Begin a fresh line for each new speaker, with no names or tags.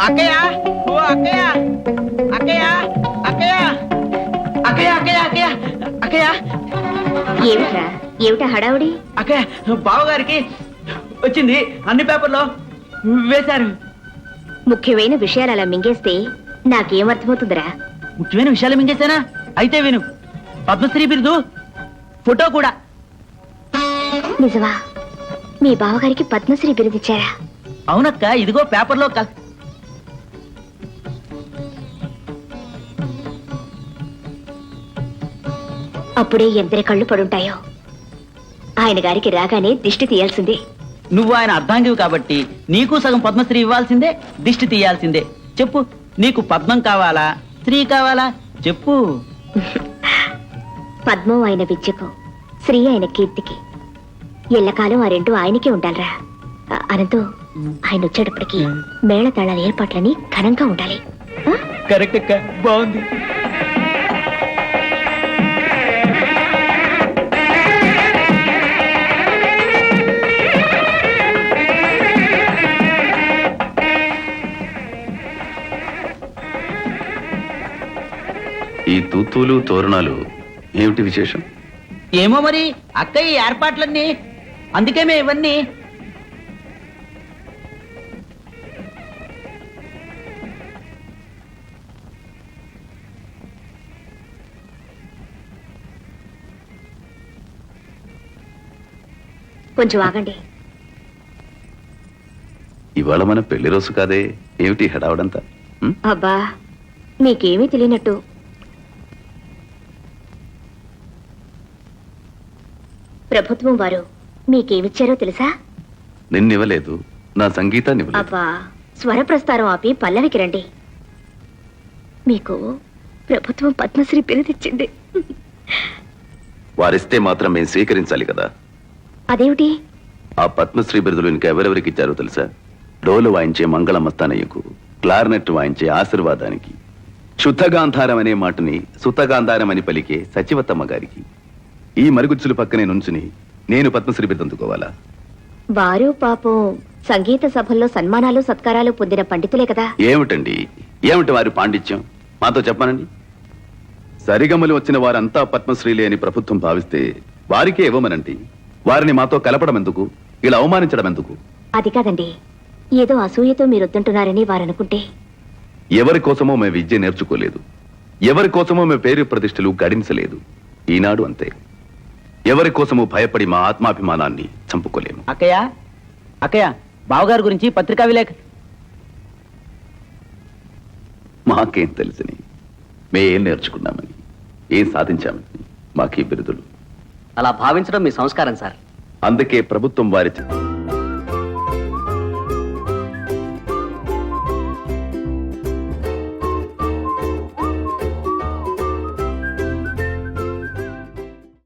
అక్కయ్య ఓ అక్కయ్య అక్కయ్య అక్కయ్య అక్కయ్య అక్కయ్య అక్కయ్య అక్కయ్య
ఏమిట్రా ఏమిటా హడావుడి?
అక్కయ్య బావగారికి వచ్చింది, అన్ని పేపర్లో వేశారు.
ముఖ్యమైన విషయాలు అలా మింగేస్తే నాకేం అర్థమవుతుందిరా?
ముఖ్యమైన విషయాలు మింగేశానా? అయితే విను, పద్మశ్రీ బిరుదు ఫోటో కూడా.
నిజమా? మీ బావగారికి పద్మశ్రీ బిరుదిచ్చారా?
అవునక్క, ఇదిగో పేపర్లో
అప్పుడే ఎందరి కళ్ళు పడుంటాయో. ఆయన గారికి రాగానే దిష్టి తీయాల్సిందే.
నువ్వు ఆయన అర్ధాంగివి కాబట్టి నీకు సగం పద్మశ్రీ ఇవ్వాల్సిందే, దిష్టి తీయాల్సిందే. చెప్పు, నీకు పద్మం కావాలా, శ్రీ కావాలా? చెప్పు.
పద్మం ఆయన విద్యకు, శ్రీ ఆయన కీర్తికి. ఎల్లకాలం ఆ రెండు ఆయనకే ఉండాలిరా. అనంతో ఆయన వచ్చేటప్పటికి మేళతాళాల ఏర్పాట్లని ఘనంగా ఉండాలి.
కరెక్ట్ అక్క, బాగుంది.
ఈ తూతూలు తోరణాలు ఏమిటి విశేషం?
ఏమో మరి అక్క, ఈ ఏర్పాట్లన్నీ అందుకేమే ఇవన్నీ.
కొంచెం ఆగండి.
ఇవాళ మన పెళ్లి రోజు కాదే, ఏమిటి హడావడంతా?
అబ్బా, నీకేమీ తెలియనట్టు. ప్రభుత్వం వారు మీకేమిచ్చారో తెలుసా?
నిన్నివ్వలేదు, నా సంగీతాన్ని ఇవ్వలేదు.
అబ్బా, స్వర ప్రస్తారం ఆపి పల్లవికి రండి. మీకు ప్రభుత్వం పద్మశ్రీ బిరుదిచ్చింది.
వారిస్తే మాత్రం మేము స్వీకరించాలి కదా.
అదేమిటి?
ఆ పద్మశ్రీ బిరుదులు ఇంకెవరెవరికి ఇచ్చారో తెలుసా? డోలు వాయించే మంగళమస్తానయ్యకు, క్లార్నెట్ వాయించే ఆశీర్వాదానికి, శుద్ధగాంధారం అనే మాటని సుతగాంధారం అని పలికే సచివతమ్మ గారికి, ఈ మరుగుజ్జుల పక్కనే నుంచుని నేను పద్మశ్రీ బిరుదు అందుకోవాలా?
వారు పాపం సంగీత సభల్లో సన్మానాలు సత్కారాలు పొందిన పండితులే కదా.
ఏమిటండి, ఏమిటి వారి పాండిత్యం? మాతో చెప్పానండి. సరిగమలు వచ్చిన వారంతా పద్మశ్రీలే అని ప్రభుత్వం భావిస్తే వారికే ఇవ్వమనండి. వారిని మాతో కలపడం ఎందుకు, ఇలా అవమానించడం ఎందుకు?
అది కాదండి, ఏదో అసూయతో మీరు వద్దంటున్నారని వారనుకుంటే.
ఎవరి కోసమో మేము విద్య నేర్చుకోలేదు, ఎవరి కోసమో మేము పేరు ప్రతిష్టలు గడించలేదు. ఈనాడు అంతే. ఎవరి కోసమో భయపడి మా ఆత్మాభిమానాన్ని చంపుకోలేము.
అక్కయ్య అక్కయ్య, బావగారి గురించి పత్రికా విలేఖ.
మాకేం తెలుసని, మేం నేర్చుకున్నామని, ఏం సాధించామని మాకీ బిరుదులు.
అలా భావించడం మీ సంస్కారం సార్.
అందుకే ప్రభుత్వం వారి